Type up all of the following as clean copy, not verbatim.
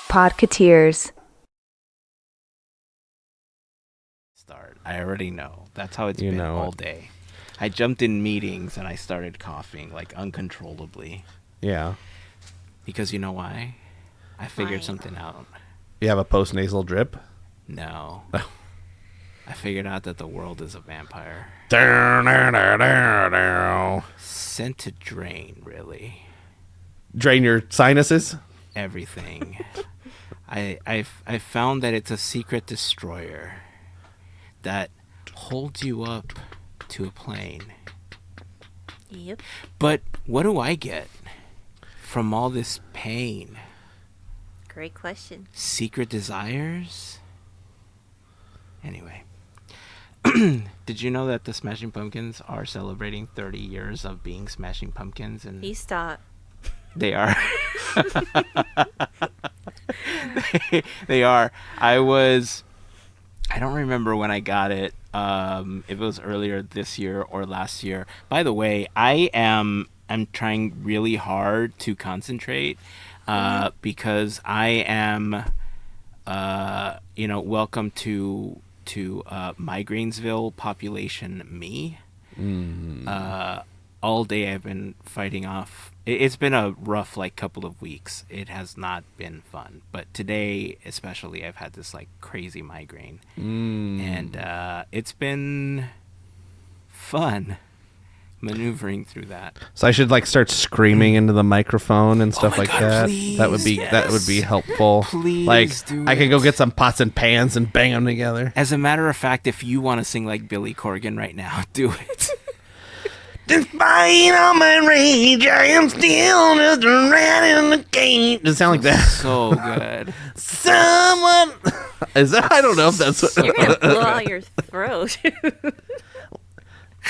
Podketeers. I already know. That's how it's been all day. I jumped in meetings and I started coughing like uncontrollably. Yeah. Because you know why? I figured something out. You have a post-nasal drip? No. I figured out that the world is a vampire. Sent to drain, really. Drain your sinuses? Everything. I found that it's a secret destroyer that holds you up to a plane. Yep. But what do I get from all this pain? Great question. Secret desires? Anyway. Did you know that the Smashing Pumpkins are celebrating 30 years of being Smashing Pumpkins? And He stopped. They are. they are. I don't remember when I got it. If it was earlier this year or last year. By the way, I'm trying really hard to concentrate because I am, welcome to Migrainesville population me. All day I've been fighting off. It's been a rough couple of weeks. It has not been fun, but today especially I've had this crazy migraine, and it's been fun maneuvering through that. So I should start screaming into the microphone and stuff like God, that. please, That would be helpful. Please do I could go it. get some pots and pans and bang them together. As a matter of fact, if you want to sing like Billy Corgan right now, do it. Despite all my rage, I am still just a rat in the cage. Does it sound like that? So good. Someone is that? I don't know if that's what. You're gonna blow out your throat.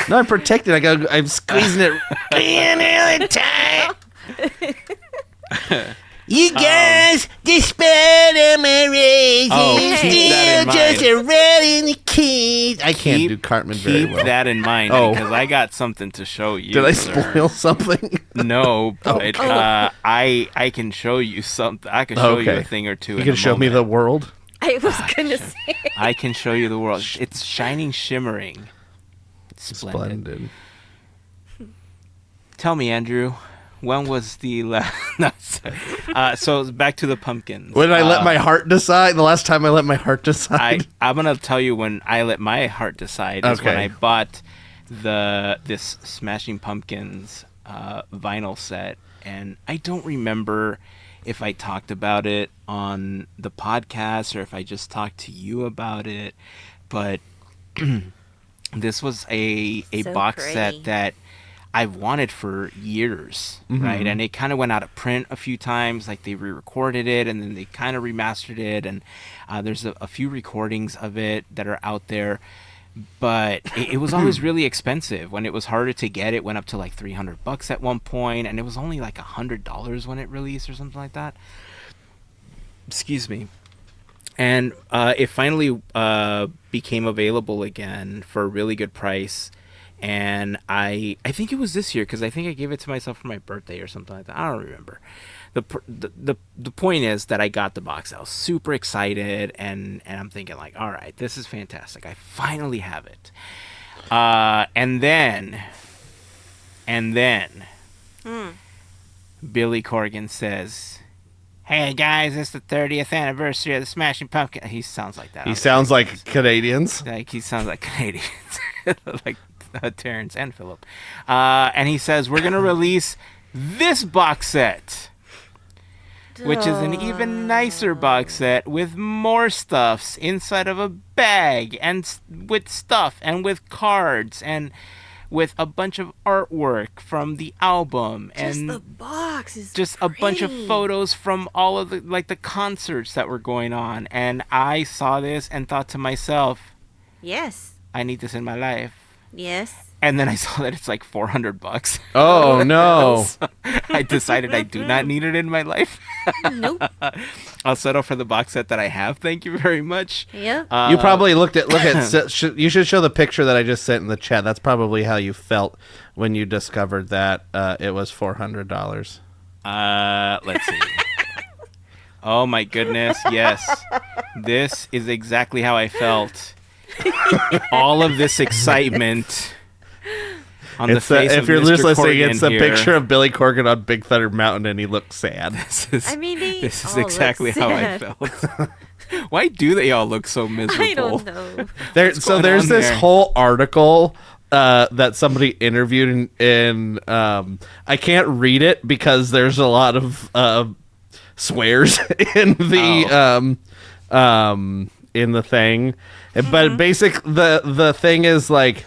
No, I'm protected. I'm squeezing it really tight. You guys, despite all my rage, keep that in still just mind. a rat in the cage. I can't do Cartman very well. Keep that in mind because I got something to show you. Did I sir. spoil something? No, but I can show you something. I can show you a thing or two. You can show me the world. I was gonna say. I can show you the world. It's shining, shimmering. Splendid. Tell me, Andrew, when was the last? No, so back to the pumpkins. When I let my heart decide. The last time I let my heart decide. I'm gonna tell you when I let my heart decide is when I bought this Smashing Pumpkins vinyl set, and I don't remember if I talked about it on the podcast or if I just talked to you about it, but this was a So box pretty. set that I've wanted for years, right? And it kind of went out of print a few times. They re-recorded it and then they kind of remastered it. And there's a few recordings of it that are out there. But it was always really expensive. When it was harder to get, it went up to $300 at one point, and it was only $100 when it released or something like that. Excuse me. And it finally became available again for a really good price. And I think it was this year because I think I gave it to myself for my birthday or something like that. I don't remember. The point is that I got the box. I was super excited, and I'm thinking all right, this is fantastic. I finally have it. And then Billy Corgan says, "Hey guys, it's the 30th anniversary of the Smashing Pumpkins." He sounds like that. He sounds like Canadians. He sounds like Canadians, like Terrence and Philip. And he says, "We're gonna release this box set, which is an even nicer box set with more stuffs inside of a bag and with stuff and with cards and with a bunch of artwork from the album Just and the box is just a bunch of photos from all of the concerts that were going on." And I saw this and thought to myself, Yes. I need this in my life. Yes. And then I saw that it's $400. Oh no! I decided I do not need it in my life. Nope. I'll settle for the box set that I have. Thank you very much. Yeah. You probably look at. You should show the picture that I just sent in the chat. That's probably how you felt when you discovered that it was $400. Let's see. Oh my goodness, yes. This is exactly how I felt. All of this excitement on the face if of you're Mr. just listening, Corgan it's a here. picture of Billy Corgan on Big Thunder Mountain, and he looks sad. I mean, they This is all look exactly how I sad. felt. Why do they all look so miserable? I don't know. going There's on this there? whole article that somebody interviewed in I can't read it because there's a lot of swears in the in the thing, but the thing is like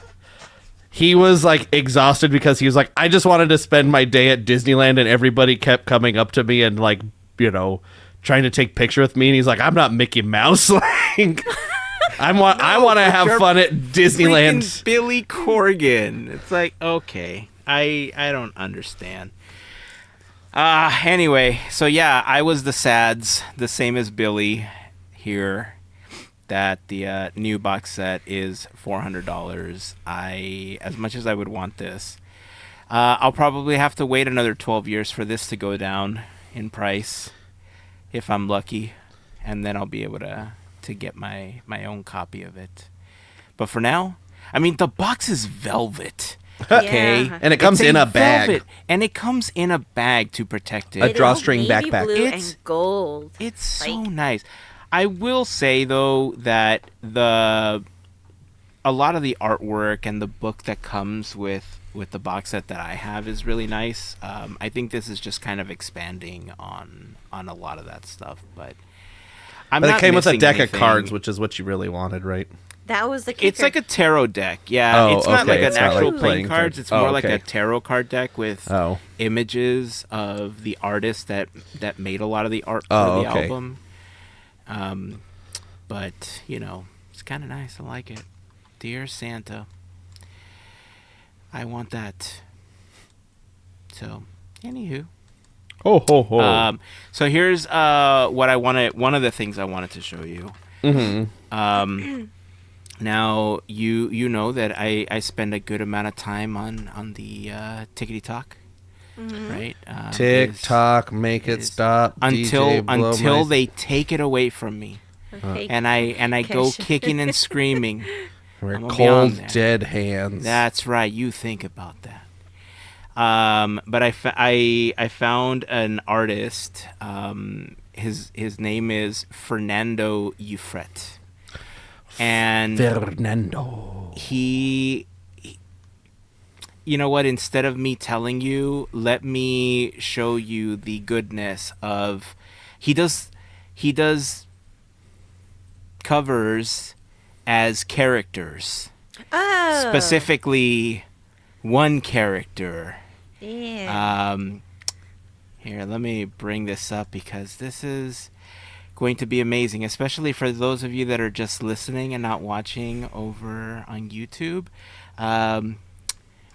he was like exhausted because he was like, I just wanted to spend my day at Disneyland and everybody kept coming up to me and like, you know, trying to take picture with me, and he's like, I'm not Mickey Mouse. Like I want to have you're fun at Disneyland. Freaking Billy Corgan. It's like, okay, I don't understand. Anyway, so yeah, I was the sads, the same as Billy here, that the new box set is $400. As much as I would want this, I'll probably have to wait another 12 years for this to go down in price, if I'm lucky, and then I'll be able to get my own copy of it. But for now, I mean, the box is velvet. Okay, Yeah. And it comes It's in a bag. velvet, and it comes in a bag to protect it. A It is drawstring navy backpack. blue It's- and gold. It's so Like- nice. I will say though that a lot of the artwork and the book that comes with the box set that I have is really nice. I think this is just kind of expanding on a lot of that stuff, but But it came with a missing deck of anything. cards, which is what you really wanted, right? That was the kicker. It's like a tarot deck. Yeah, Oh, it's not okay. like It's an not actual like playing playing cards. cards. It's Oh, more like a okay. tarot card deck with Oh. images of the artist that made a lot of the art for Oh, the okay. album. But you know, it's kind of nice. I like it. Dear Santa, I want that. So, anywho. Oh, ho, ho. So here's what I wanted. One of the things I wanted to show you. Now you know that I spend a good amount of time on the Tickety Talk, right? TikTok, make it is- stop. DJ, blow until my- they take it away from me, Okay. and I go Cash. kicking and screaming. We're I'm gonna be on cold, there. dead hands. That's right. You think about that. But I found an artist. His name is Fernando Ufret, and Fernando. he you know what, instead of me telling you, let me show you the goodness of he does covers as characters, Oh. specifically one character. Yeah. Here, let me bring this up because this is going to be amazing, especially for those of you that are just listening and not watching over on YouTube.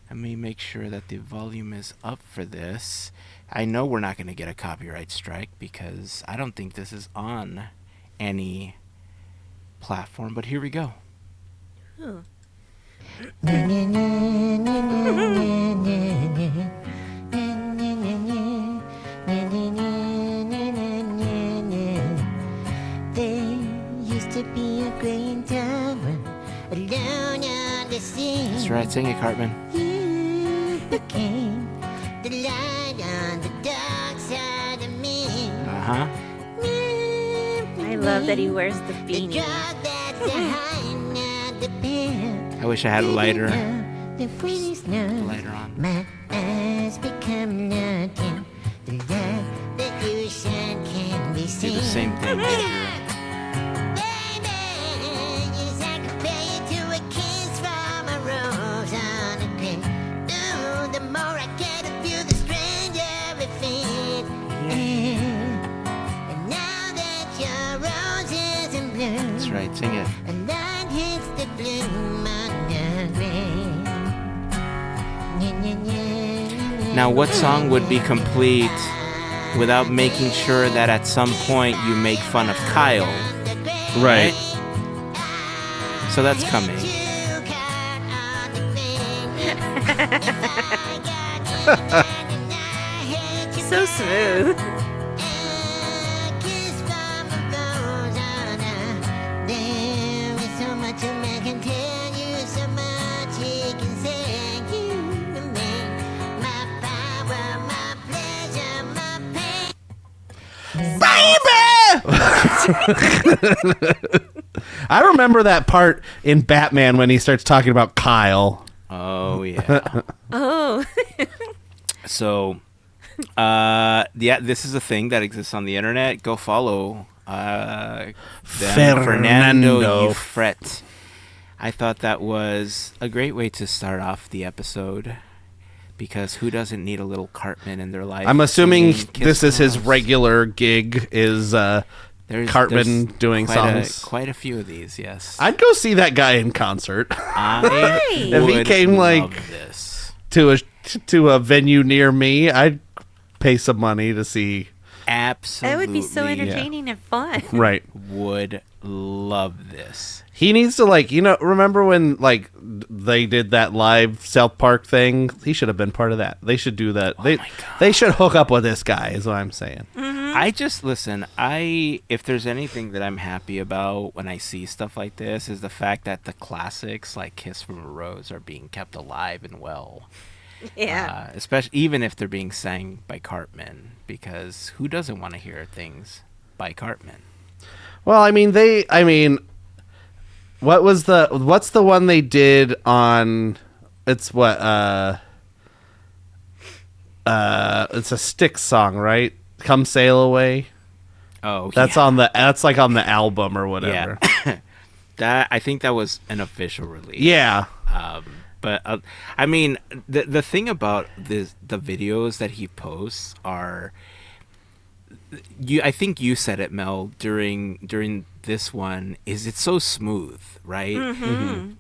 Let me make sure that the volume is up for this. I know we're not going to get a copyright strike because I don't think this is on any platform, but here we go. Ooh. There used to be a green tower alone on the sea. That's right, sing it, Cartman. You became the light on the dark side of me. Uh-huh. I love that he wears the The beanie. drug that's behind the pill. I wish I had a lighter. The pretty snow. Lighter on. My eyes become nothing. The light that you shine can be Do seen. the same thing, Andrew. Baby, yes, I compare you to a kiss from a rose on a grave. Ooh, the more I get of you, the stranger it feels. And now that your rose is in bloom, That's right, sing it. a light hits the bloom on the grave. Now, what song would be complete without making sure that at some point you make fun of Kyle? Right. So that's coming. So smooth. I remember that part in Batman when he starts talking about Kyle. Oh yeah. Oh. So, this is a thing that exists on the internet. Go follow them, Fernando Ufret. I thought that was a great way to start off the episode, because who doesn't need a little Cartman in their life? I'm assuming singing Kiss this is from a his Rose? regular gig, is Cartman doing songs. Quite a few of these, yes. I'd go see that guy in concert. I If he would came, like, love this. to a venue near me, I'd pay some money to see. Absolutely. That would be so entertaining and fun. Right. Would love this. He needs to, like, remember when, like, they did that live South Park thing? He should have been part of that. They should do that. Oh my God. They should hook up with this guy, is what I'm saying. I just listen. If there's anything that I'm happy about when I see stuff like this, is the fact that the classics like "Kiss from a Rose" are being kept alive and well. Yeah. Especially even if they're being sang by Cartman, because who doesn't want to hear things by Cartman? Well, what's the one they did on? It's what it's a Styx song, right? Come Sail Away. Oh, That's yeah. that's like on the album or whatever. Yeah. That I think that was an official release. Yeah. But I mean, the thing about the videos that he posts are, I think you said it, Mel, during this one, is it's so smooth, right? Mm-hmm.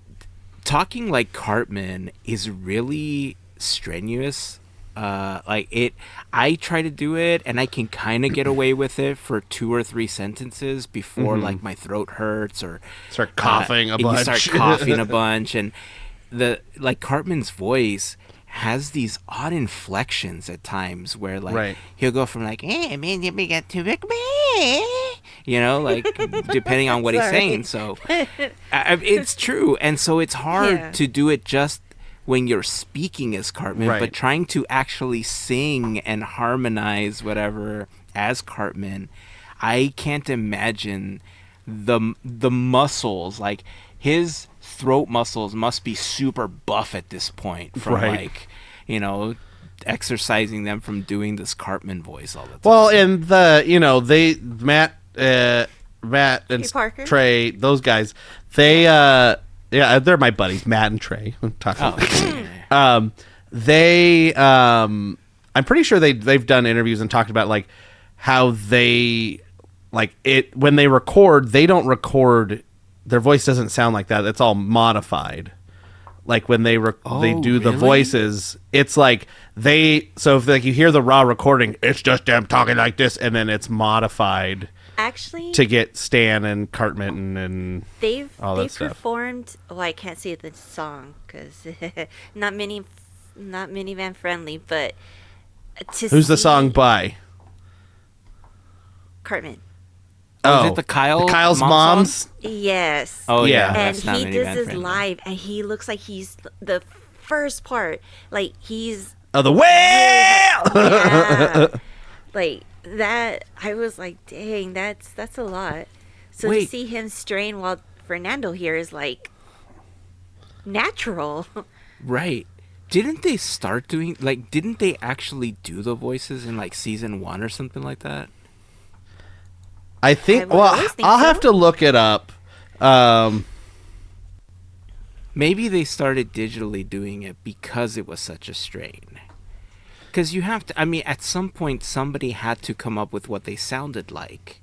Talking like Cartman is really strenuous. I try to do it, and I can kind of get away with it for 2 or 3 sentences before like my throat hurts or Start coughing a bunch. You start coughing a bunch, and Cartman's voice has these odd inflections at times where Right. he'll go from like, "Hey man, you got to make me," depending on what he's Sorry. saying. So it's true, and so it's hard to do it just when you're speaking as Cartman, Right. but trying to actually sing and harmonize whatever as Cartman, I can't imagine the muscles, like his throat muscles must be super buff at this point from Right. exercising them from doing this Cartman voice all the time. Well, and Matt and Trey Parker? Trey, those guys, they they're my buddies, Matt and Trey. I'm talking. I'm pretty sure they've done interviews and talked about like how they like it when they record. They don't record. Their voice doesn't sound like that. It's all modified. Like when they do the really? voices, it's like so if like you hear the raw recording, it's just them talking like this, and then it's modified Actually, to get Stan and Cartman and they've all that stuff. performed. Well, I can't say the song because not minivan friendly. But Who's the song by? Cartman. Oh, is it the Kyle's mom's? song? Yes. Oh Yeah. yeah, And that's not he minivan does this friendly. live, and he looks like he's the first part. Like he's Oh, the whale! yeah, like that. I was like, dang, that's a lot. So to Wait. see him strain while Fernando here is like natural. Right. Didn't they start doing didn't they actually do the voices in like season 1 or something like that? I I think. would Well, always think I'll so. have to look it up. Maybe they started digitally doing it because it was such a strain. Because you have to, I mean, at some point somebody had to come up with what they sounded like.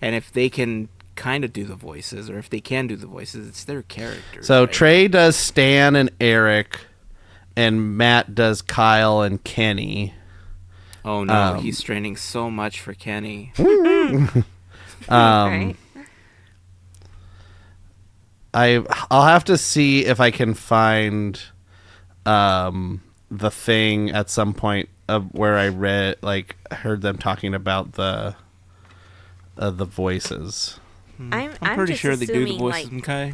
And if they can kind of do the voices, or if they can do the voices, it's their characters. So right? Trey does Stan and Eric, and Matt does Kyle and Kenny. Oh no, he's straining so much for Kenny. Right? I'll have to see if I can find the thing at some point of where I heard them talking about the voices. I'm pretty just sure they do the assuming, voices, like, okay?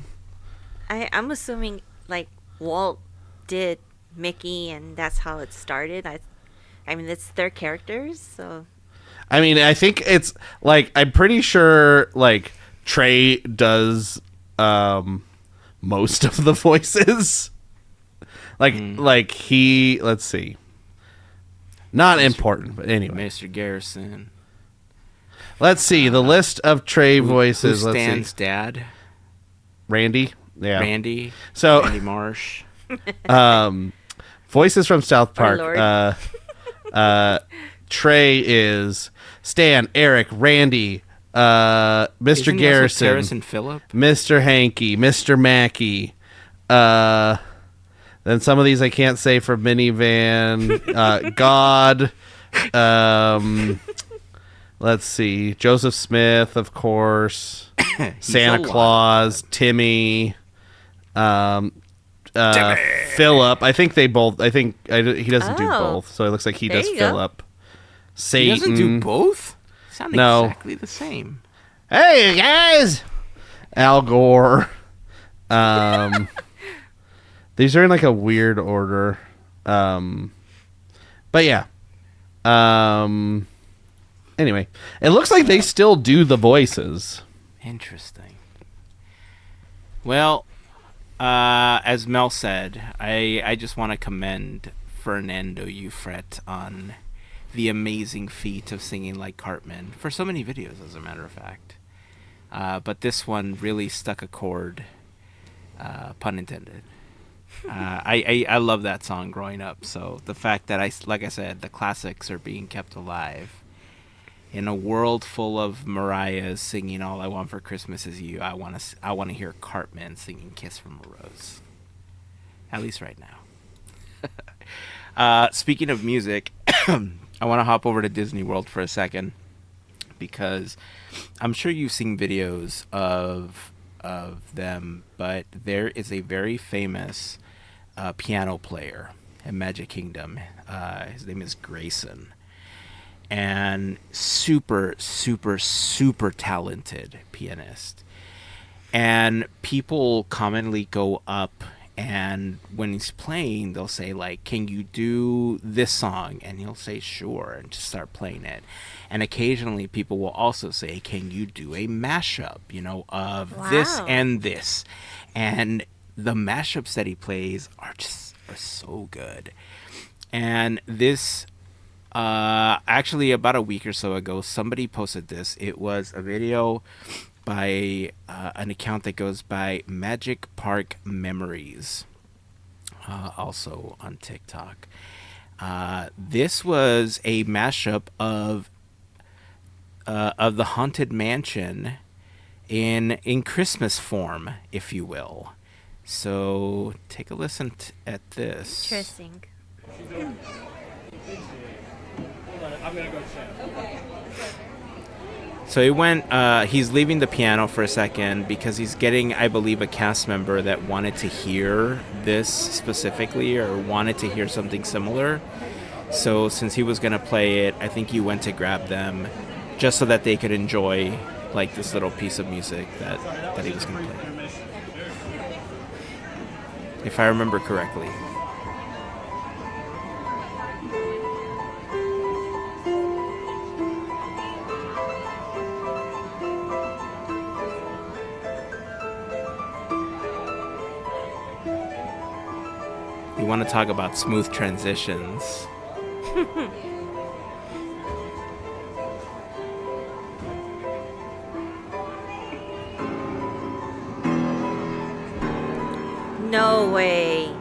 I'm assuming like Walt did Mickey, and that's how it started. I mean, it's their characters, so I mean, I think it's like I'm pretty sure like Trey does most of the voices. Like he, let's see. Not important, but anyway. Mr. Garrison. Let's see the list of Trey Who voices. Let's Stan's see. dad? Randy. Yeah. Randy. So Randy Marsh. voices from South Park. Lord. Trey is Stan, Eric, Randy, Mr. Isn't he also Garrison, Harrison Phillip? Mr. Hankey, Mr. Mackey. Then some of these I can't say for minivan. God. Let's see. Joseph Smith, of course. Santa Claus, Timmy. Philip. I think they both. He doesn't do Oh. both, so it looks like he There does you go. Philip. He Satan. doesn't do both? Sound No. exactly the same. Hey guys, Al Gore. These are in like a weird order. But yeah. Anyway, it looks like they still do the voices. Interesting. Well, as Mel said, I just want to commend Fernando Ufret on the amazing feat of singing like Cartman for so many videos, as a matter of fact. But this one really stuck a chord, pun intended. I love that song growing up. So the fact that like I said, the classics are being kept alive in a world full of Mariahs singing "All I Want for Christmas Is You." I want to hear Cartman singing "Kiss from a Rose," at least right now. Speaking of music, I want to hop over to Disney World for a second because I'm sure you've seen videos of them, but there is a very famous piano player in Magic Kingdom. His name is Grayson, and super talented pianist. And people commonly go up, and when he's playing, they'll say like, "Can you do this song?" And he'll say, "Sure," and just start playing it. And occasionally people will also say, "Can you do a mashup, of this Wow. and this?" And the mashups that he plays are so good. And this, actually about a week or so ago, somebody posted this. It was a video by an account that goes by Magic Park Memories, also on TikTok. This was a mashup of the Haunted Mansion in Christmas form, if you will. So take a listen at this. Interesting. So he went. He's leaving the piano for a second because he's getting, I believe, a cast member that wanted to hear this specifically or wanted to hear something similar. So since he was gonna play it, I think he went to grab them just so that they could enjoy like this little piece of music that he was gonna play. If I remember correctly. You want to talk about smooth transitions. No way.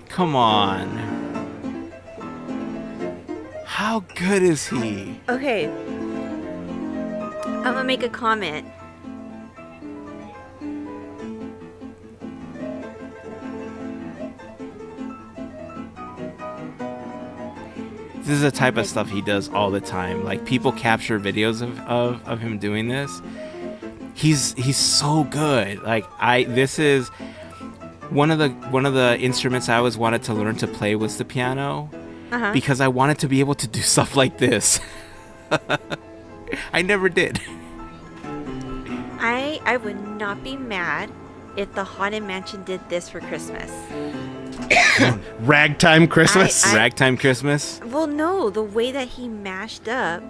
Come on. How good is he? Okay. I'm gonna make a comment. This is the type of stuff he does all the time. Like, people capture videos of him doing this. he's so good. Like this is one of the instruments I always wanted to learn to play was the piano, because I wanted to be able to do stuff like this. I never did. I would not be mad if the Haunted Mansion did this for Christmas. Ragtime Christmas. Ragtime Christmas. Well, no, the way that he mashed up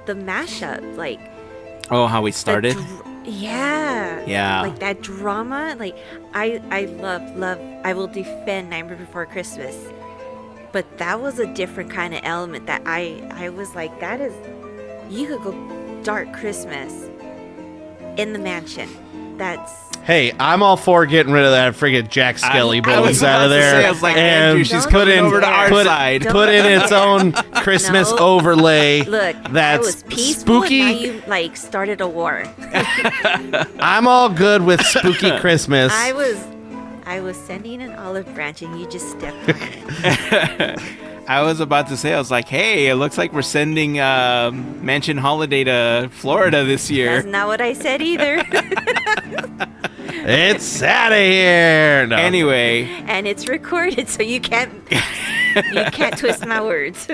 the mashup, like. Oh, how we started. Yeah. Like that drama. Like I love. I will defend Nightmare Before Christmas, but that was a different kind of element that I was like, that is, you could go Dark Christmas in the mansion. That's. Hey, I'm all for getting rid of that friggin' Jack Skelly bones out of there. I was like, Andrew, she's coming over to our side. Put in its own Christmas overlay. Look, that's I was peaceful, spooky. and now you like started a war. I'm all good with spooky Christmas. I was sending an olive branch, and you just stepped on it. I was about to say, I was like, hey, it looks like we're sending Mansion Holiday to Florida this year. That's not what I said either. It's out of here. No. Anyway, and it's recorded, so you can't twist my words.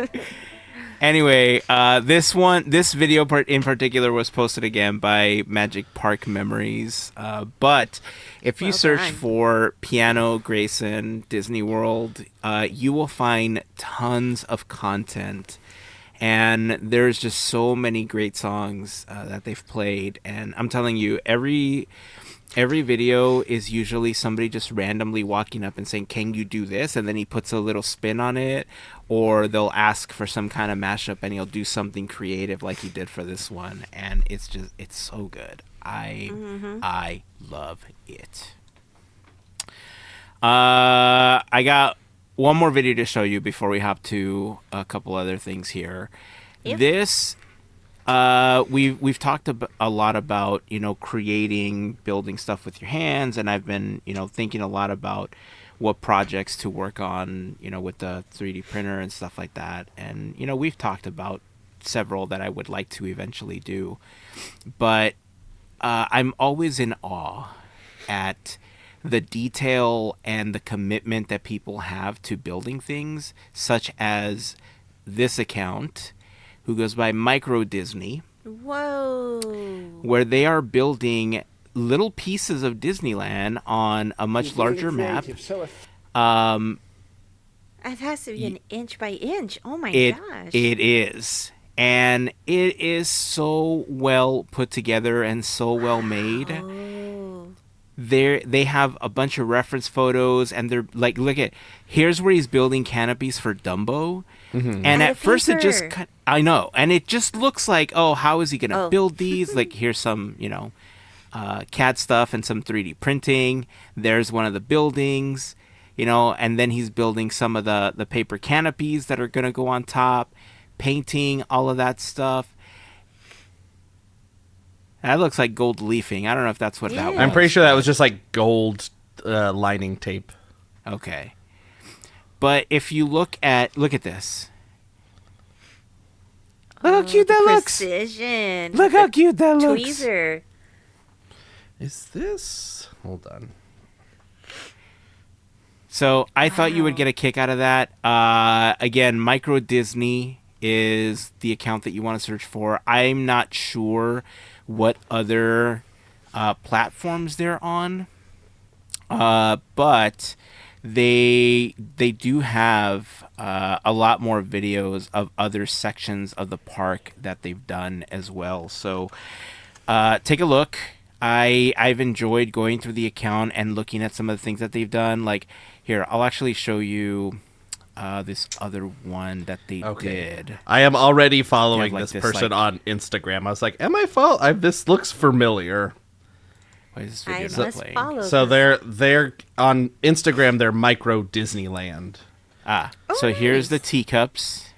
Anyway, this video part in particular was posted again by Magic Park Memories. But if you search for Piano Grayson Disney World, you will find tons of content. And there's just so many great songs that they've played. And I'm telling you, every video is usually somebody just randomly walking up and saying, can you do this? And then he puts a little spin on it, or they'll ask for some kind of mashup and he'll do something creative like he did for this one. And it's so good. I love it. I got one more video to show you before we hop to a couple other things here. Yep. This we've talked a lot about, creating, building stuff with your hands, and I've been, thinking a lot about what projects to work on, with the 3D printer and stuff like that. And, we've talked about several that I would like to eventually do. But I'm always in awe at the detail and the commitment that people have to building things, such as this account, who goes by Micro Disney. Whoa. Where they are building little pieces of Disneyland on a much larger map. It has to be an inch by inch. Oh my gosh. It is. And it is so well put together and so well made. They have a bunch of reference photos, and they're like, here's where he's building canopies for Dumbo. Mm-hmm. And at first it just, I know, and it just looks like, oh, how is he going to build these? Like, here's some, CAD stuff and some 3D printing. There's one of the buildings, and then he's building some of the paper canopies that are going to go on top, painting, all of that stuff. That looks like gold leafing. I don't know if that's what that was. I'm pretty sure that was just like gold lining tape. Okay. But if you look at this. Look how cute that looks. Precision. Look how cute that looks. Tweezer. Is this? Hold on. So I thought you would get a kick out of that. Again, Micro Disney is the account that you want to search for. I'm not sure what other platforms they're on, but they do have a lot more videos of other sections of the park that they've done as well. So take a look. I've enjoyed going through the account and looking at some of the things that they've done. Like here, I'll actually show you this other one that they did. I am already following this person on Instagram. I was like, am I this looks familiar. Why is this video not playing? So they're on Instagram, they're Micro Disneyland. So here's the teacups.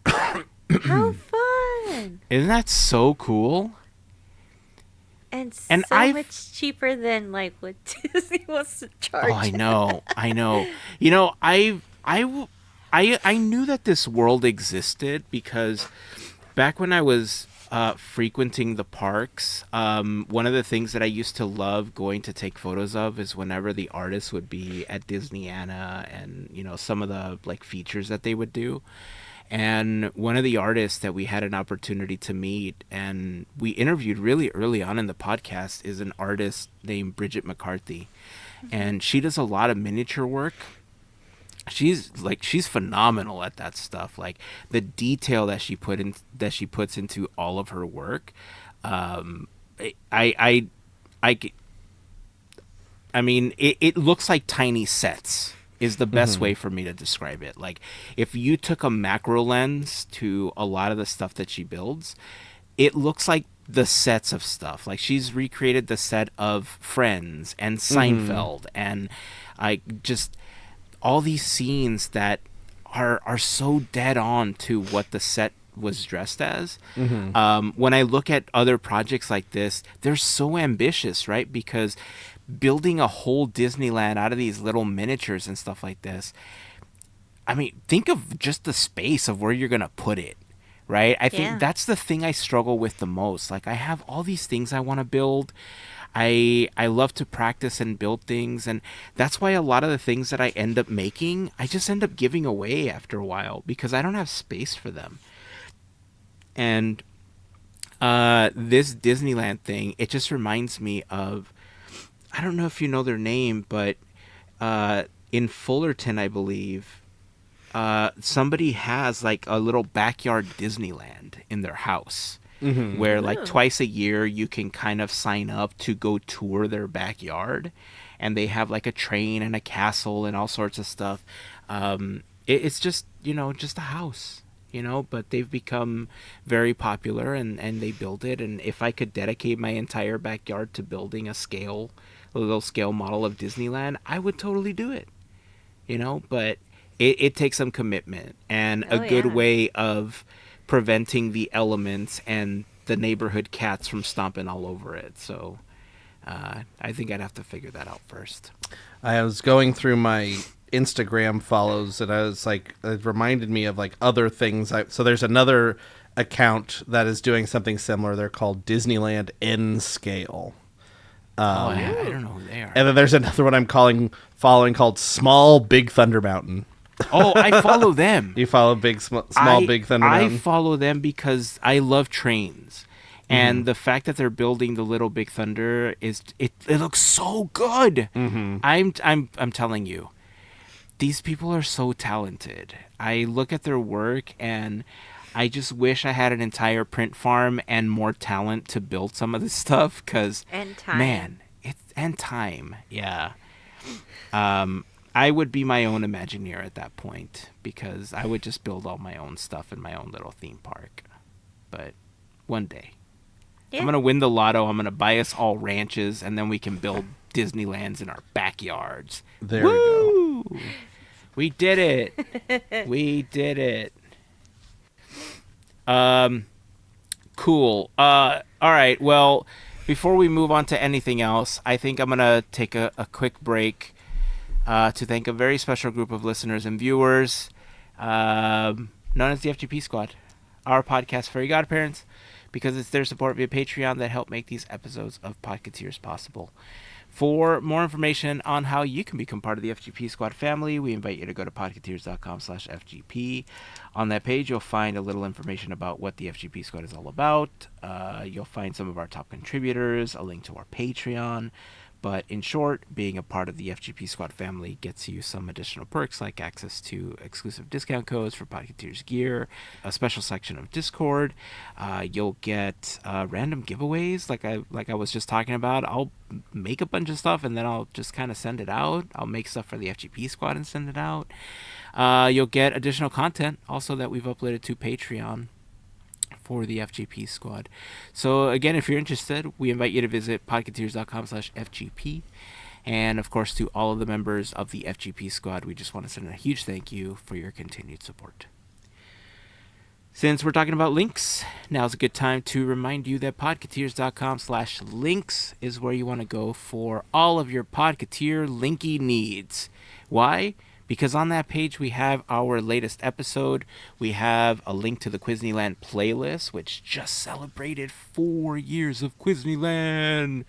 How fun. Isn't that so cool? And so much cheaper than like what Disney wants to charge. Oh, I know. I knew that this world existed because back when I was frequenting the parks. One of the things that I used to love going to take photos of is whenever the artists would be at Disneyana and, you know, some of the like features that they would do. And one of the artists that we had an opportunity to meet and we interviewed really early on in the podcast is an artist named Bridget McCarthy. And she does a lot of miniature work. She's phenomenal at that stuff. Like the detail that she puts into all of her work. I mean, it looks like tiny sets is the best way for me to describe it. Like if you took a macro lens to a lot of the stuff that she builds, it looks like the sets of stuff. Like she's recreated the set of Friends and Seinfeld and just all these scenes that are so dead on to what the set was dressed as. When I look at other projects like this, they're so ambitious, right? Because building a whole Disneyland out of these little miniatures and stuff like this, I mean, think of just the space of where you're going to put it, right? I think that's the thing I struggle with the most. Like I have all these things I want to build. I love to practice and build things, and that's why a lot of the things that I end up making, I just end up giving away after a while because I don't have space for them. And this Disneyland thing, it just reminds me of, I don't know if you know their name, but in Fullerton, I believe, somebody has like a little backyard Disneyland in their house. Where like twice a year you can kind of sign up to go tour their backyard, and they have like a train and a castle and all sorts of stuff. It's just, you know, just a house, you know, but they've become very popular and they build it. And if I could dedicate my entire backyard to building a little scale model of Disneyland, I would totally do it, you know, but it takes some commitment and a good way of preventing the elements and the neighborhood cats from stomping all over it. So I think I'd have to figure that out first. I was going through my Instagram follows and I was like, it reminded me of like other things. So there's another account that is doing something similar. They're called Disneyland N Scale. I don't know who they are. And then there's another one I'm following called Small Big Thunder Mountain. Oh, I follow them. You follow Big Thunder Mountain? I follow them because I love trains. And the fact that they're building the Little Big Thunder it looks so good. I'm telling you, these people are so talented. I look at their work and I just wish I had an entire print farm and more talent to build some of this stuff. And time. Man, and time. Yeah. I would be my own Imagineer at that point because I would just build all my own stuff in my own little theme park. But one day. Yeah. I'm going to win the lotto. I'm going to buy us all ranches, and then we can build Disneylands in our backyards. There we go. We did it. We did it. Cool. All right. Well, before we move on to anything else, I think I'm going to take a quick break to thank a very special group of listeners and viewers known as the FGP Squad, our podcast, Fairy Godparents, because it's their support via Patreon that help make these episodes of Podketeers possible. For more information on how you can become part of the FGP Squad family, we invite you to go to podketeers.com/FGP. On that page, you'll find a little information about what the FGP Squad is all about. You'll find some of our top contributors, a link to our Patreon. But in short, being a part of the FGP Squad family gets you some additional perks like access to exclusive discount codes for Podketeers gear, a special section of Discord. You'll get random giveaways like I was just talking about. I'll make a bunch of stuff and then I'll just kind of send it out. I'll make stuff for the FGP Squad and send it out. You'll get additional content also that we've uploaded to Patreon for the FGP Squad. So again, if you're interested, we invite you to visit podketeers.com/FGP. And of course, to all of the members of the FGP Squad, we just want to send a huge thank you for your continued support. Since we're talking about links, now's a good time to remind you that podketeers.com/links is where you want to go for all of your Podketeer linky needs. Why? because on that page we have our latest episode. We have a link to the Disneyland playlist, which just celebrated 4 years of Disneyland.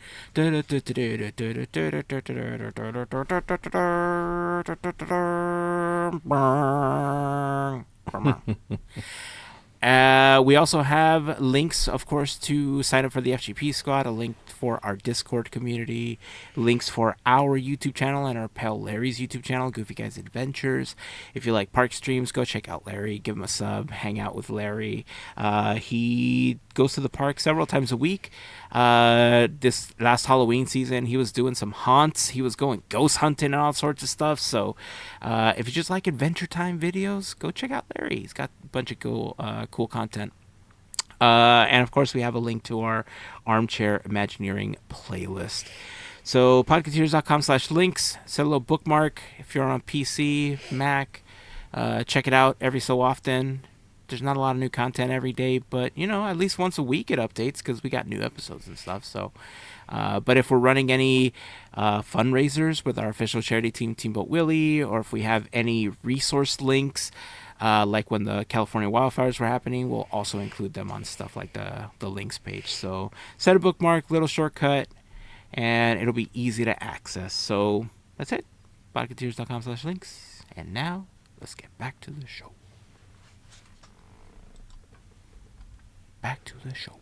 We also have links, of course, to sign up for the FGP Squad, a link for our Discord community, links for our YouTube channel and our pal Larry's YouTube channel, Goofy Guys Adventures. If you like park streams, go check out Larry, give him a sub, hang out with Larry. He goes to the park several times a week. This last Halloween season, he was doing some haunts. He was going ghost hunting and all sorts of stuff. So if you just like Adventure Time videos, go check out Larry. He's got a bunch of cool content. And of course, we have a link to our Armchair Imagineering playlist. So podketeers.com/links. Set a little bookmark if you're on PC, Mac. Check it out every so often. There's not a lot of new content every day, but at least once a week it updates because we got new episodes and stuff. So, but if we're running any fundraisers with our official charity team, Teamboat Willie, or if we have any resource links, like when the California wildfires were happening, we'll also include them on stuff like the links page. So set a bookmark, little shortcut, and it'll be easy to access. So that's it. Podketeers.com/links. And now let's get back to the show. Back to the show.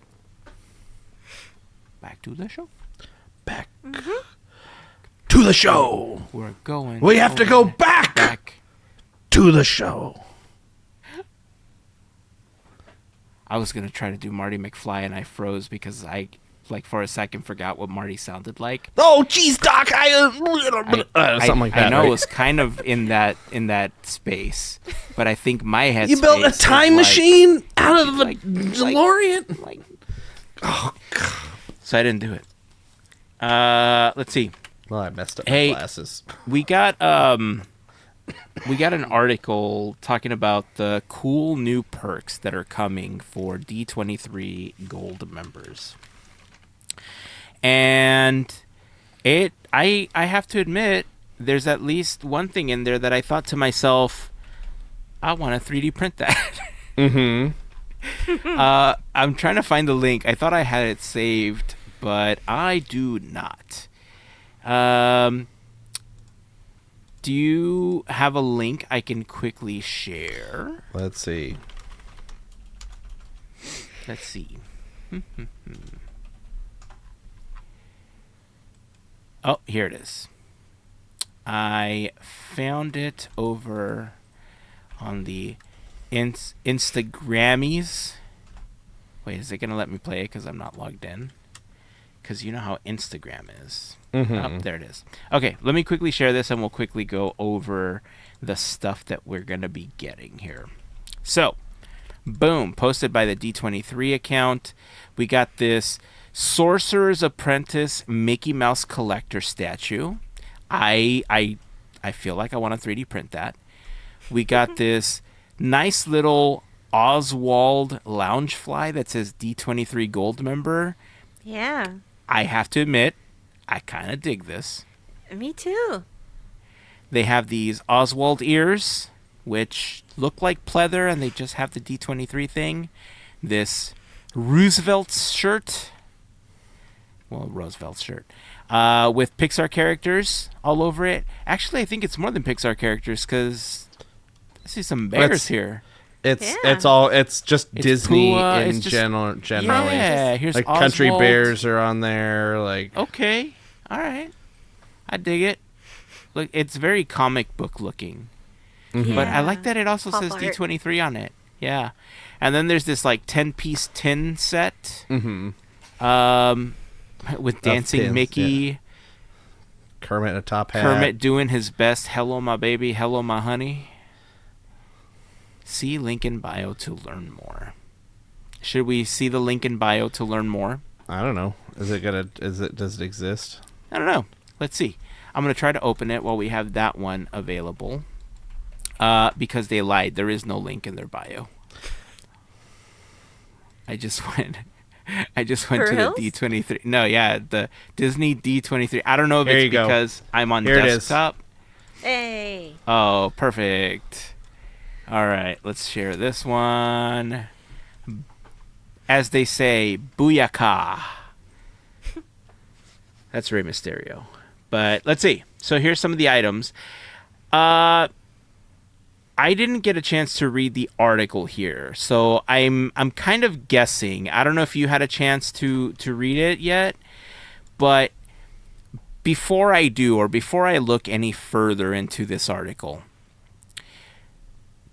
Back to the show. Back to the show. We're going. We have to go back to the show. I was going to try to do Marty McFly and I froze because I, for a second, forgot what Marty sounded like. Oh, geez, Doc, something like that. I know right? it was kind of in that space, but I think my head. You built a time machine out of a DeLorean? Oh, God. So I didn't do it. Let's see. Well, I messed up my glasses. We got an article talking about the cool new perks that are coming for D23 Gold members. And I have to admit, there's at least one thing in there that I thought to myself, I want to 3D print that. Mm-hmm. I'm trying to find the link. I thought I had it saved, but I do not. Do you have a link I can quickly share? Let's see. Oh, here it is. I found it over on the Instagrammies. Wait, is it going to let me play it because I'm not logged in? Because you know how Instagram is. Mm-hmm. Oh, there it is. Okay, let me quickly share this and we'll quickly go over the stuff that we're going to be getting here. So, boom, posted by the D23 account. We got this Sorcerer's Apprentice Mickey Mouse collector statue. I feel like I want to 3D print that. We got this nice little Oswald Loungefly that says D23 Gold member. Yeah. I have to admit, I kind of dig this. Me too. They have these Oswald ears, which look like pleather, and they just have the D23 thing. This Roosevelt shirt. Well, Roosevelt's shirt. With Pixar characters all over it. Actually, I think it's more than Pixar characters, because I see some bears here. It's just Disney Pua, in generally. Yeah, here's like Oswald. Country Bears are on there. Like Okay, all right, I dig it. Look, it's very comic book looking, but I like that it also Pop says art. D23 on it. Yeah, and then there's this like 10-piece tin set, with dancing pins, Mickey. yeah. Kermit in a top hat. Kermit doing his best. Hello, my baby. Hello, my honey. See link in bio to learn more. Should we see the link in bio to learn more? I don't know. Does it exist? I don't know. Let's see. I'm going to try to open it while we have that one available. Because they lied. There is no link in their bio. I just went to reals? the D23. No, yeah, the Disney D23. I don't know if Here it's you go. because I'm on Here it is. desktop. Hey. Oh, perfect. All right, let's share this one. As they say, booyaka. That's Rey Mysterio. But let's see. So here's some of the items. I didn't get a chance to read the article here, so I'm kind of guessing. I don't know if you had a chance to read it yet, but before I do, or before I look any further into this article,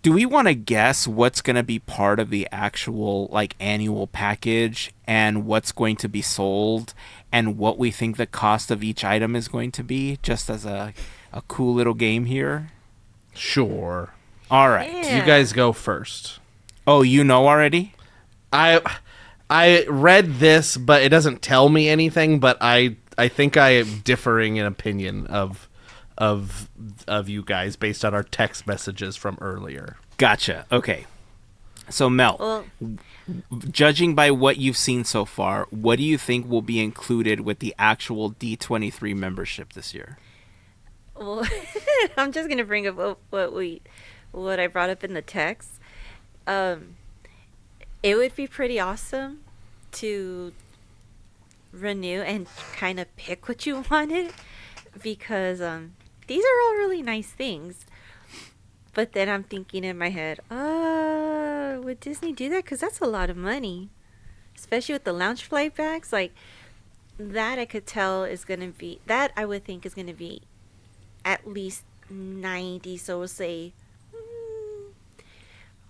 do we want to guess what's going to be part of the actual like annual package and what's going to be sold and what we think the cost of each item is going to be, just as a cool little game here? Sure. All right. Yeah. You guys go first. Oh, you know already? I read this, but it doesn't tell me anything. But I think I am differing in opinion of you guys based on our text messages from earlier. Gotcha. Okay. So Mel, Well, judging by what you've seen so far, what do you think will be included with the actual D23 membership this year? well, I'm just gonna bring up what I brought up in the text. It would be pretty awesome to renew and kind of pick what you wanted, because these are all really nice things. But then I'm thinking in my head, would Disney do that? Because that's a lot of money, especially with the lounge flight bags. Like that, I could tell is gonna be that I would think is gonna be at least 90. So we'll say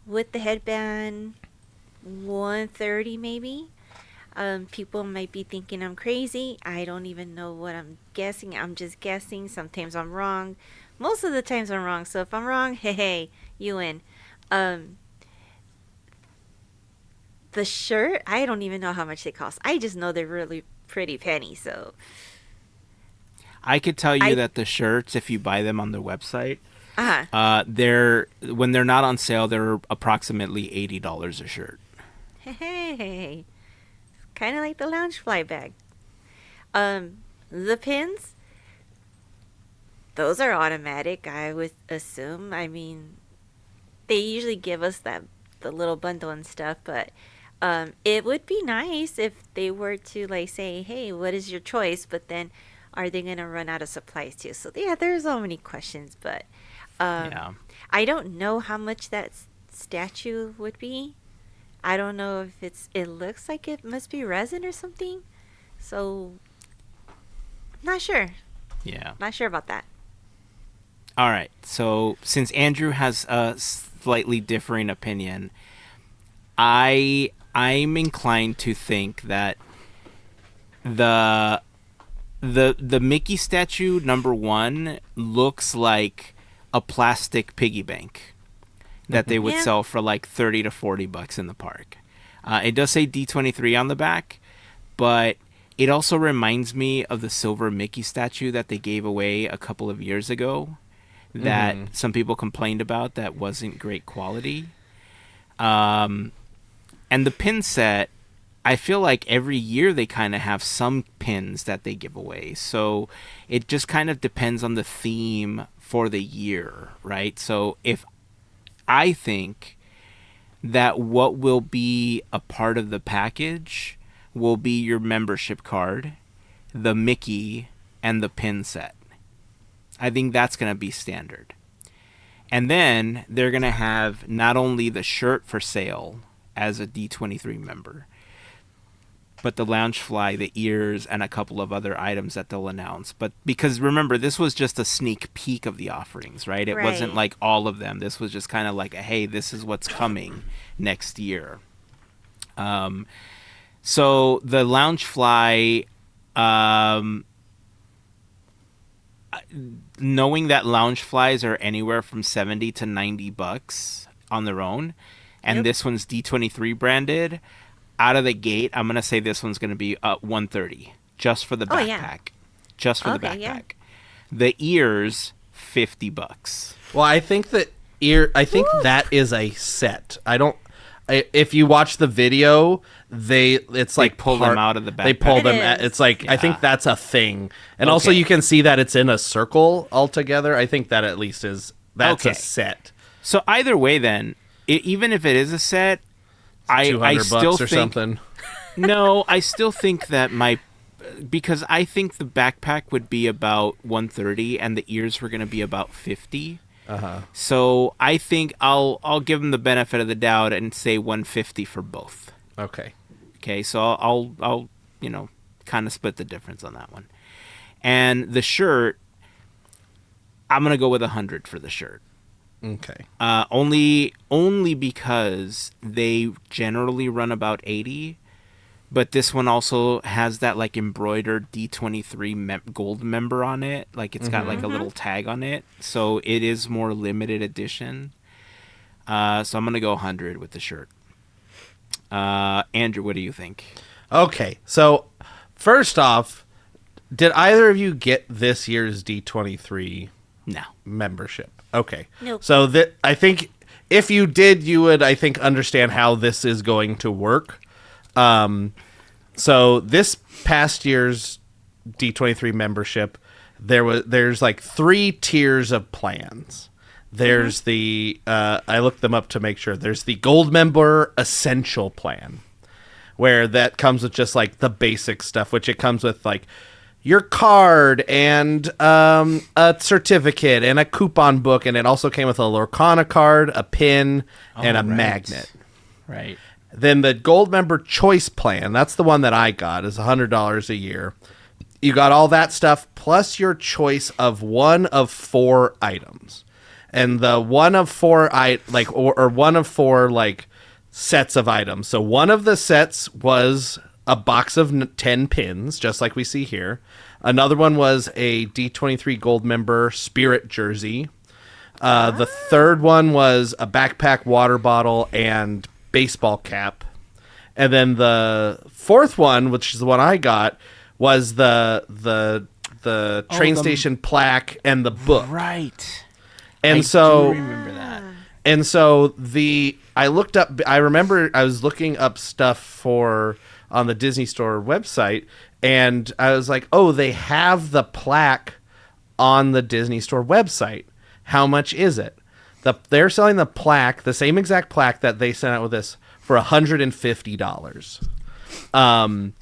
with the headband 130 maybe. People might be thinking I'm crazy. I don't even know what I'm guessing. I'm just guessing. Sometimes I'm wrong. Most of the times I'm wrong. So if I'm wrong, hey, you win. The shirt, I don't even know how much they cost. I just know they're really pretty penny. So I could tell you that the shirts, if you buy them on their website, uh-huh. when they're not on sale, they're approximately $80 a shirt. Hey, kind of like the lounge fly bag. The pins, those are automatic, I would assume. I mean, they usually give us the little bundle and stuff, but it would be nice if they were to like say, hey, what is your choice? But then are they gonna run out of supplies too? So yeah, there's so many questions, but Yeah. I don't know how much that statue would be. I don't know if it looks like it must be resin or something. So not sure. Yeah. Not sure about that. All right. So since Andrew has a slightly differing opinion, I'm inclined to think that the Mickey statue #1 looks like a plastic piggy bank that they would sell for like $30 to $40 in the park. It does say D23 on the back, but it also reminds me of the silver Mickey statue that they gave away a couple of years ago that some people complained about that wasn't great quality. And the pin set, I feel like every year they kind of have some pins that they give away. So it just kind of depends on the theme for the year, right? So if I think that what will be a part of the package will be your membership card, the Mickey, and the pin set. I think that's going to be standard. And then they're going to have not only the shirt for sale as a D23 member, but the lounge fly, the ears, and a couple of other items that they'll announce. But because remember, this was just a sneak peek of the offerings, right? It wasn't like all of them. This was just kind of like, hey, this is what's coming next year. So the lounge fly, knowing that lounge flies are anywhere from $70 to $90 on their own, and this one's D23 branded, out of the gate, I'm gonna say this one's gonna be $130 just for the backpack, just for the backpack. Yeah. The ears, $50. Well, I think that that is a set. I don't. if you watch the video, it's like pull them out of the backpack. They pull It them. is. It's like I think that's a thing, and also Okay. you can see that it's in a circle altogether. I think that at least that's a Okay. set. So either way, then, even if it is a set, I $200 still or think something. no, I still think that because I think the backpack would be about 130 and the ears were going to be about 50. So I think I'll give them the benefit of the doubt and say 150 for both. Okay. Okay, so I'll kind of split the difference on that one. And the shirt, I'm gonna go with 100 for the shirt. Okay. Only because they generally run about 80, but this one also has that like embroidered D23 gold member on it. Like it's got like a little tag on it, so it is more limited edition. So I'm gonna go 100 with the shirt. Andrew, what do you think? Okay. So first off, did either of you get this year's D23 No. membership? Okay. Nope. So I think if you did, you would, I think, understand how this is going to work. So this past year's D23 membership, there's like 3 tiers of plans. There's the I looked them up to make sure. There's the Gold Member Essential plan, where that comes with just like the basic stuff, which it comes with like your card and a certificate and a coupon book, and it also came with a Lorcana card, a pin, and a right. magnet. Right. Then the Gold Member Choice plan, that's the one that I got, is $100 a year. You got all that stuff plus your choice of one of 4 items. And the one of 4 one of 4 like sets of items. So one of the sets was a box of 10 pins, just like we see here. Another one was a D23 Gold Member Spirit jersey. The third one was a backpack, water bottle, and baseball cap. And then the fourth one, which is the one I got, was the train station plaque and the book. Right. And I so do remember that. And so I remember I was looking up stuff on the Disney Store website, and I was like, oh, they have the plaque on the Disney Store website. How much is it? They're selling the plaque, the same exact plaque that they sent out with this, for $150. And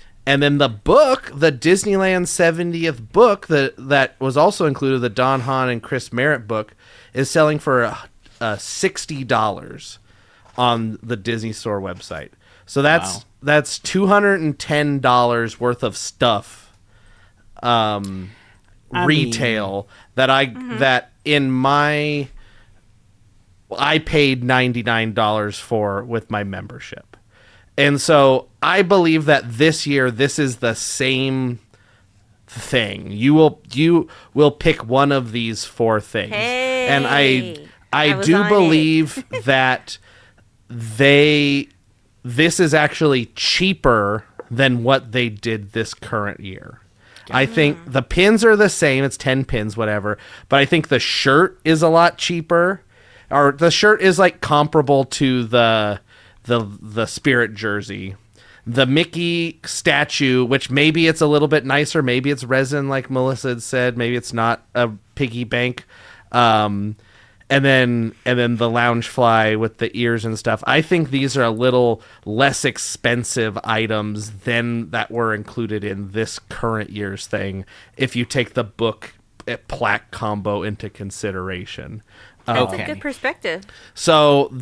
then the book, the Disneyland 70th book that was also included, the Don Hahn and Chris Merritt book, is selling for $60 on the Disney Store website. So that's $210 worth of stuff, retail that I paid $99 for with my membership. And so I believe that this year this is the same thing. You will pick one of these 4 things. Hey, and I was do on believe that this is actually cheaper than what they did this current year. I think the pins are the same. It's 10 pins, whatever. But I think the shirt is a lot cheaper. Or the shirt is like comparable to the Spirit jersey. The Mickey statue, which maybe it's a little bit nicer, maybe it's resin like Melissa had said, maybe it's not a piggy bank. And then the Loungefly with the ears and stuff. I think these are a little less expensive items than that were included in this current year's thing, if you take the book plaque combo into consideration. That's a good perspective. So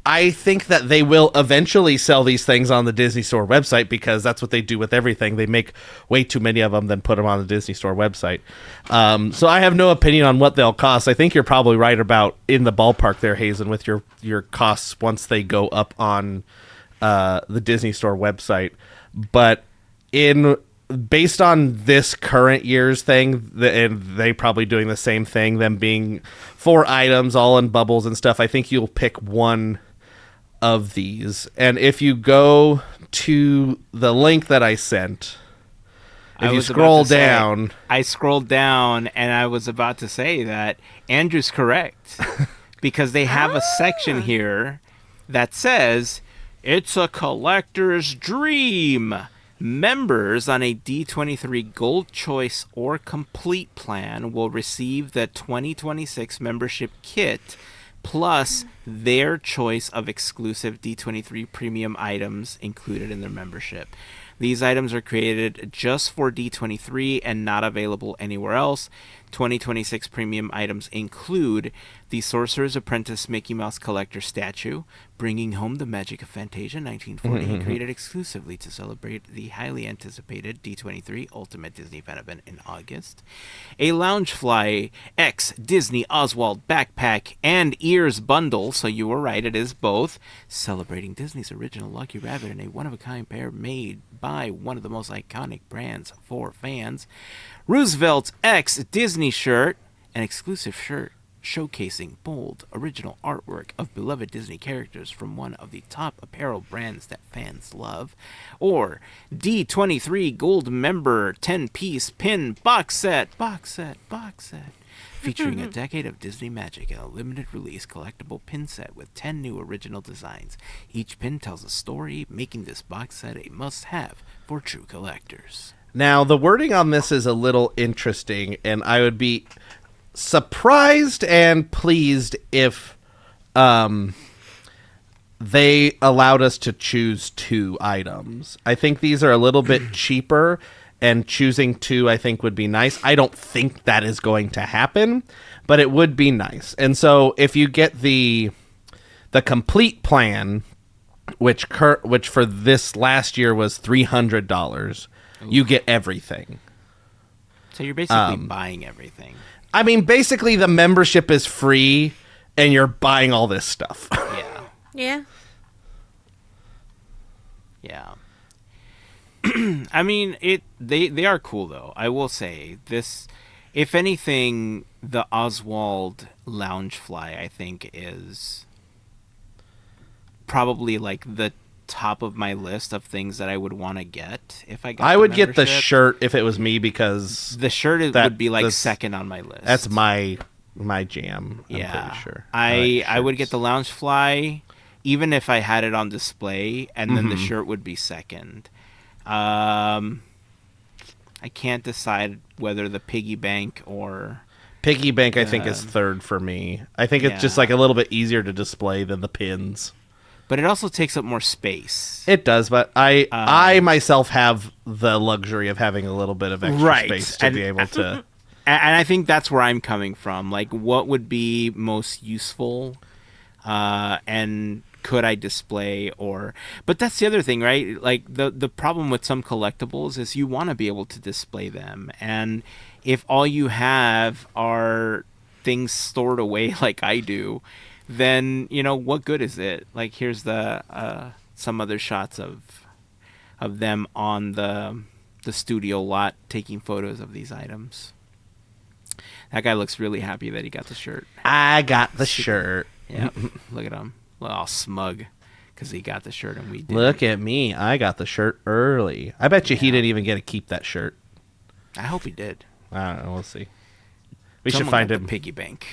I think that they will eventually sell these things on the Disney Store website, because that's what they do with everything. They make way too many of them, then put them on the Disney Store website. So I have no opinion on what they'll cost. I think you're probably right about in the ballpark there, Heyzen, with your costs once they go up on the Disney Store website. But based on this current year's thing, and they probably doing the same thing, them being 4 items all in bubbles and stuff, I think you'll pick one of these. And if you go to the link that I sent, if you scroll down, I scrolled down and I was about to say that Andrew's correct, because they have a section here that says, "It's a collector's dream. Members on a D23 Gold Choice or Complete plan will receive the 2026 membership kit plus their choice of exclusive D23 premium items included in their membership. These items are created just for D23 and not available anywhere else. 2026 premium items include the Sorcerer's Apprentice Mickey Mouse Collector statue, bringing home the magic of Fantasia 1940, created exclusively to celebrate the highly anticipated D23 Ultimate Disney Fan Event in August. A Loungefly X Disney Oswald backpack and ears bundle, so you were right, it is both, celebrating Disney's original Lucky Rabbit in a one-of-a-kind pair made by one of the most iconic brands for fans. Roosevelt's X Disney shirt, an exclusive shirt showcasing bold, original artwork of beloved Disney characters from one of the top apparel brands that fans love. Or D23 Gold Member 10-piece pin box set, featuring a decade of Disney magic and a limited release collectible pin set with 10 new original designs. Each pin tells a story, making this box set a must-have for true collectors. Now, the wording on this is a little interesting, and I would be surprised and pleased if they allowed us to choose 2 items. I think these are a little bit cheaper, and choosing 2 I think would be nice. I don't think that is going to happen, but it would be nice. And so if you get the complete plan, which for this last year was $300, you get everything. So you're basically buying everything. I mean, basically the membership is free, and you're buying all this stuff. Yeah. Yeah. Yeah. I mean, they are cool though. I will say this. If anything, the Oswald Loungefly I think is probably like the top of my list of things that I would want to get if I got. I would get the membership. shirt if it was me, because the shirt would be like second on my list. That's my jam. I'm Yeah, pretty sure. I would get the Loungefly even if I had it on display, and then the shirt would be second. I can't decide whether the piggy bank or Piggy bank I think is third for me. I think it's just like a little bit easier to display than the pins. But it also takes up more space. It does, but I myself have the luxury of having a little bit of extra space to be able to. And I think that's where I'm coming from. Like, what would be most useful, and could I display or? But that's the other thing, right? Like the problem with some collectibles is you want to be able to display them, and if all you have are things stored away like I do, then what good is it? Like, here's the some other shots of them on the studio lot taking photos of these items. That guy looks really happy that he got the shirt. I got the shirt. Yeah, look at him, all smug because he got the shirt and we didn't. Look at me, I got the shirt early. I bet you he didn't even get to keep that shirt. I hope he did. I don't know. We'll see. We Someone should find got him. the piggy bank.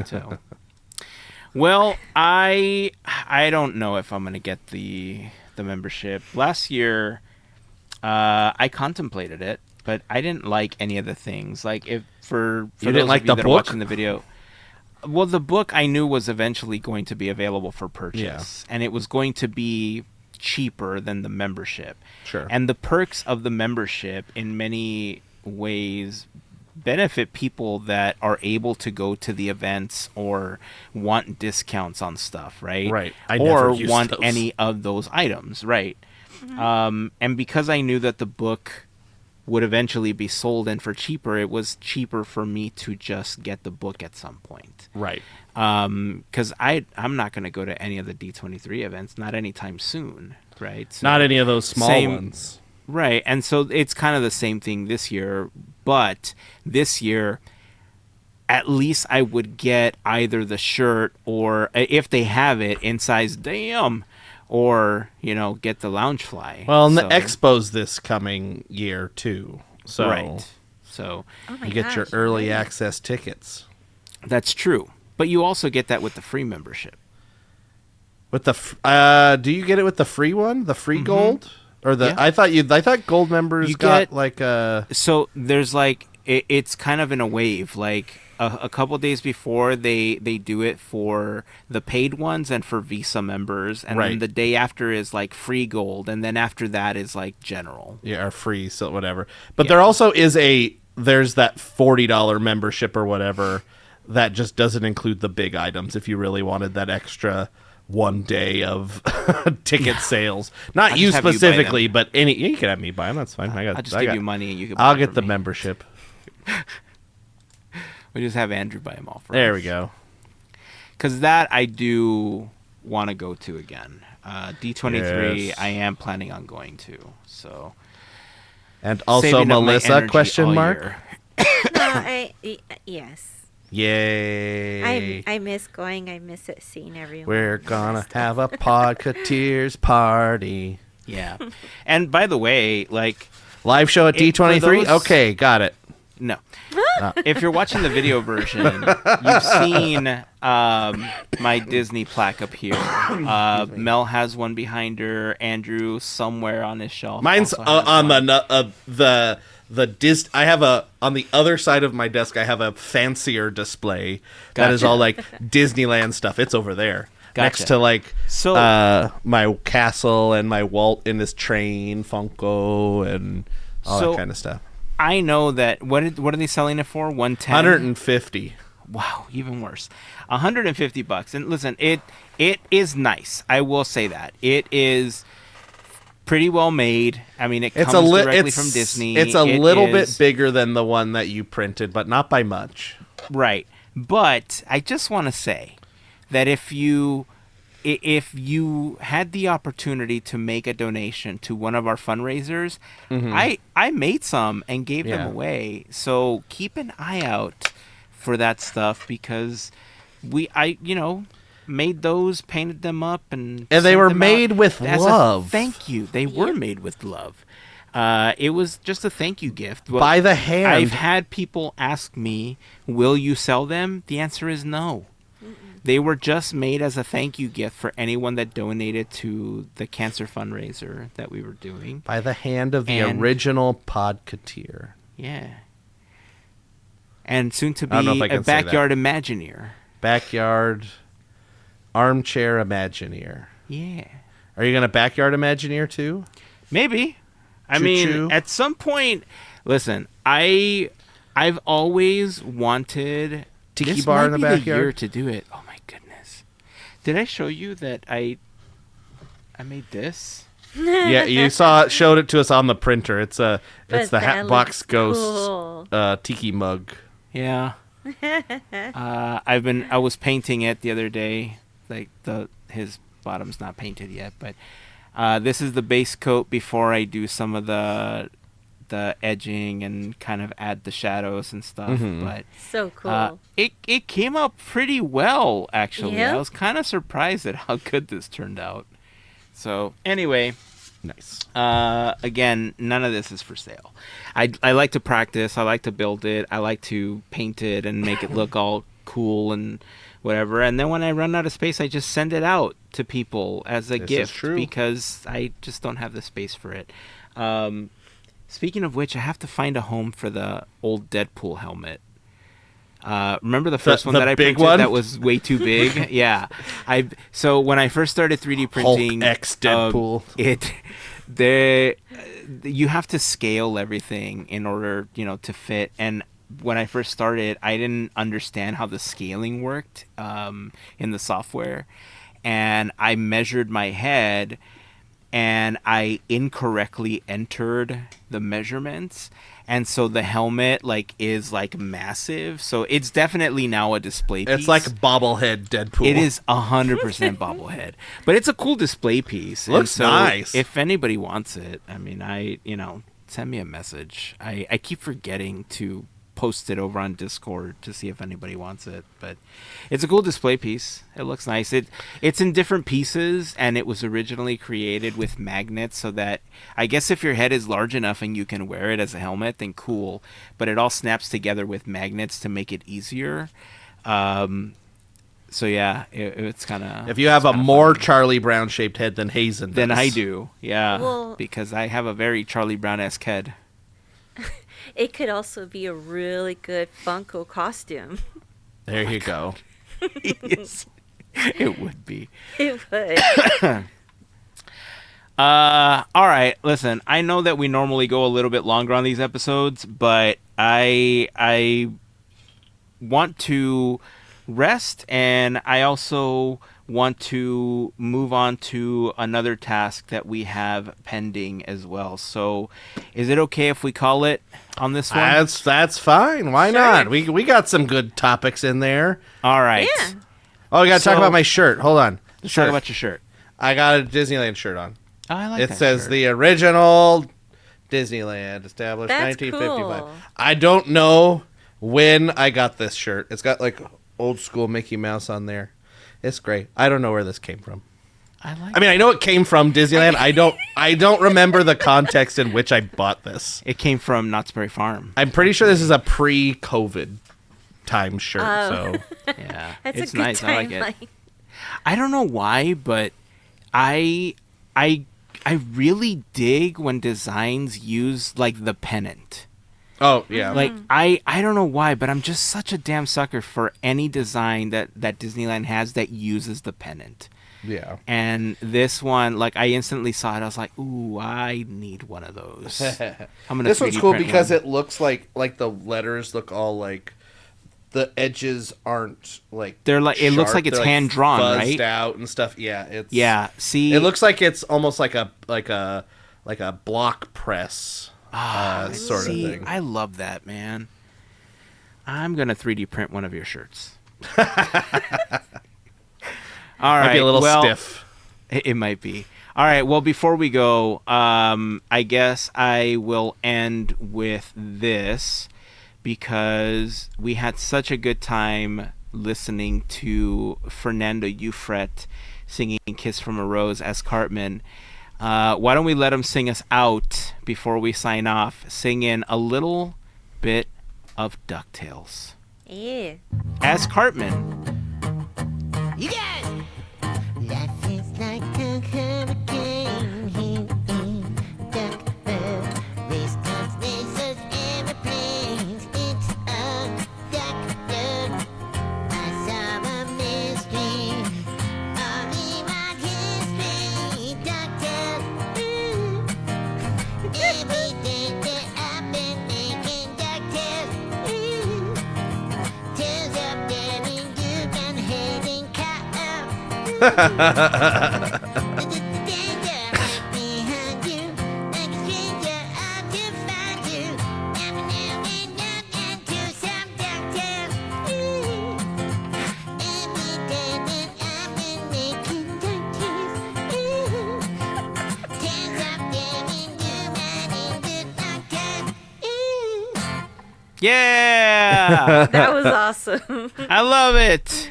So. Well, I don't know if I'm gonna get the membership. Last year, I contemplated it, but I didn't like any of the things. Like, if for you those didn't like of you the that book? are watching the video, well, the book I knew was eventually going to be available for purchase, and it was going to be cheaper than the membership. Sure. And the perks of the membership, in many ways, benefit people that are able to go to the events or want discounts on stuff, right? Right. I or never use want those. any of those items, right? And because I knew that the book would eventually be sold and for cheaper, it was cheaper for me to just get the book at some point. Right. Because I'm not going to go to any of the D23 events, not anytime soon, right? So Not any of those small ones. Right, and so it's kind of the same thing this year, but this year, at least I would get either the shirt or, if they have it, in size damn, or, get the Loungefly. Well, and So- the Expo's this coming year, too. So right. So Oh my you get your gosh, early really? access tickets. that's true, but you also get that with the free membership. With do you get it with the free one, the free gold, or the? Yeah. I thought gold members got like a. So there's like it's kind of in a wave. Like a couple days before they do it for the paid ones and for Visa members, and then the day after is like free gold, and then after that is like general. Yeah, or free, so whatever. But there also is there's that $40 membership or whatever that just doesn't include the big items. If you really wanted that extra 1 day of ticket sales, not you specifically, but you can have me buy them. That's fine. I'll just give you money and you can. Buy I'll get the membership. We just have Andrew buy them all for us. There we go. Because that I do want to go to again. D23, yes. I am planning on going to. So. And also Melissa, question mark? No, yes. Yay. I miss going. I miss it seeing everyone. We're going to have a Podketeers party. Yeah. And by the way, like... Live show at D23? Okay, got it. No. If you're watching the video version, you've seen my Disney plaque up here. Mel has one behind her. Andrew somewhere on his shelf. Mine's on the I have on the other side of my desk. I have a fancier display that is all like Disneyland stuff. It's over there. Gotcha. Next to like my castle and my Walt in his train Funko and all that kind of stuff. I know that what are they selling it for? 110? 150. Wow, even worse. $150. And listen, it is nice. I will say that. It is pretty well made. I mean, it comes directly from Disney. It's a little bit bigger than the one that you printed, but not by much. Right. But I just want to say that if you had the opportunity to make a donation to one of our fundraisers, I made some and gave them away. So keep an eye out for that stuff because I made those, painted them up, and they were made with love. Thank you. They were made with love. It was just a thank you gift. Well, by the hand. I've had people ask me, will you sell them? The answer is no. They were just made as a thank you gift for anyone that donated to the cancer fundraiser that we were doing. By the hand of the original Podketeer. Yeah. And soon to be a backyard Imagineer. Backyard armchair Imagineer. Yeah. Are you going to backyard Imagineer too? Maybe. I mean, at some point, listen, I've always wanted tiki bar in the backyard. The year to do it. Oh my goodness! Did I show you that I made this? Yeah, you showed it to us on the printer. It's the Hatbox Ghost tiki mug. Yeah. I was painting it the other day. Like his bottom's not painted yet, but this is the base coat before I do some of the edging and kind of add the shadows and stuff. But so cool. It came out pretty well, actually. Yep. I was kind of surprised at how good this turned out. So anyway, nice. Again, none of this is for sale. I like to practice. I like to build it. I like to paint it and make it look all cool and whatever. And then when I run out of space, I just send it out to people as a gift because I just don't have the space for it. Speaking of which, I have to find a home for the old Deadpool helmet. Remember the first one that I printed that was way too big? Yeah. So when I first started 3D printing Hulk X Deadpool, you have to scale everything in order, to fit. And when I first started, I didn't understand how the scaling worked in the software, and I measured my head. And I incorrectly entered the measurements, and so the helmet is massive. So it's definitely now a display piece. It's like bobblehead Deadpool. It is 100% bobblehead, but it's a cool display piece. Looks nice. If anybody wants it, I mean, send me a message. I keep forgetting to post it over on Discord to see if anybody wants it, but it's a cool display piece. It looks nice. It's in different pieces, and it was originally created with magnets so that I guess if your head is large enough and you can wear it as a helmet, then cool, but it all snaps together with magnets to make it easier. So yeah, it's kind of. If you have a more Charlie Brown shaped head than Heyzen than does. I do, yeah, Well- because I have a very Charlie Brown-esque head. It could also be a really good Funko costume. There you go. Yes, it would be. It would. All right, listen. I know that we normally go a little bit longer on these episodes, but I want to rest, and I also want to move on to another task that we have pending as well. So, is it okay if we call it on this one? That's fine. Why not? We got some good topics in there. All right. Yeah. Oh, we got to talk So- about my shirt. Hold on. Let's talk about your shirt. I got a Disneyland shirt on. Oh, I like It that says shirt. the original Disneyland, established That's 1955. cool. I don't know when I got this shirt. It's got like old school Mickey Mouse on there. It's great. I don't know where this came from. I I know it came from Disneyland. I don't remember the context in which I bought this. It came from Knott's Berry Farm. I'm pretty sure this is a pre-COVID time shirt. Oh. So Yeah, That's it's a good nice. I like it. timeline. I don't know why, but I really dig when designs use like the pennant. oh yeah, Like I don't know why, but I'm just such a damn sucker for any design that Disneyland has that uses the pennant. yeah. And this one, like I instantly saw it. I was like, "Ooh, I need one of those." I'm gonna. This one's 3D cool print because one. it looks like the letters look all like the edges aren't like They're like- it looks sharp. like it's They're, hand-drawn, fuzzed right? out and stuff. Yeah, it's Yeah. See, It looks like it's almost like a block press sort see, of thing. I love that, man. I'm gonna 3D print one of your shirts. All right, Might be a little well, stiff. It might be. All right. Well, before we go, I guess I will end with this because we had such a good time listening to Fernando Ufret singing "Kiss from a Rose" as Cartman. Why don't we let him sing us out before we sign off? Sing in a little bit of DuckTales Yeah. as Cartman. You guys! Life is like a hurricane here in Duckburg. Race cars, racers, airplanes. It's a Duckburg. I saw a mystery. Only one history. DuckTales. Every day that I've been making DuckTales. Tales of daring do and hating Yeah. That was awesome. I love it.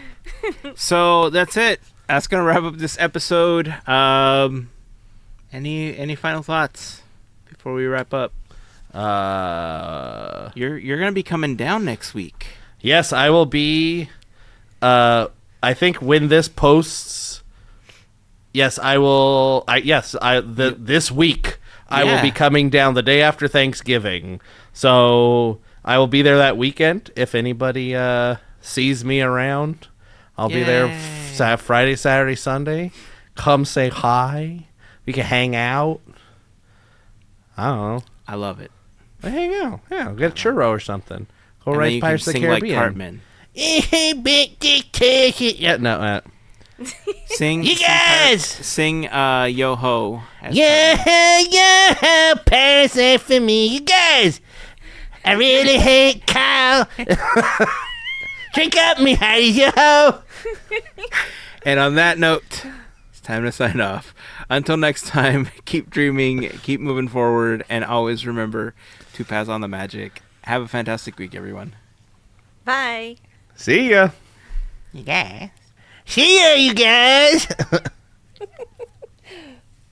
So that's it. That's gonna wrap up this episode. Any final thoughts before we wrap up? You're gonna be coming down next week. Yes, I will be. I think when this posts, yes, I will. This week I will Yeah. be coming down the day after Thanksgiving. So I will be there that weekend. If anybody sees me around, I'll be there Friday, Saturday, Sunday. Come say hi. We can hang out. I don't know. I love it. Hang out. Yeah, get a churro or something. Go And right then you can Pirates of the sing like Caribbean. Cartman. Yeah, no. Sing. You guys! Sing Yo Ho. as Cartman. Yeah, parents are for me. You guys, I really hate Kyle. Drink up me, yo. And on that note, it's time to sign off. Until next time, keep dreaming, keep moving forward, and always remember to pass on the magic. Have a fantastic week, everyone. Bye. See ya. You guys. See ya, you guys.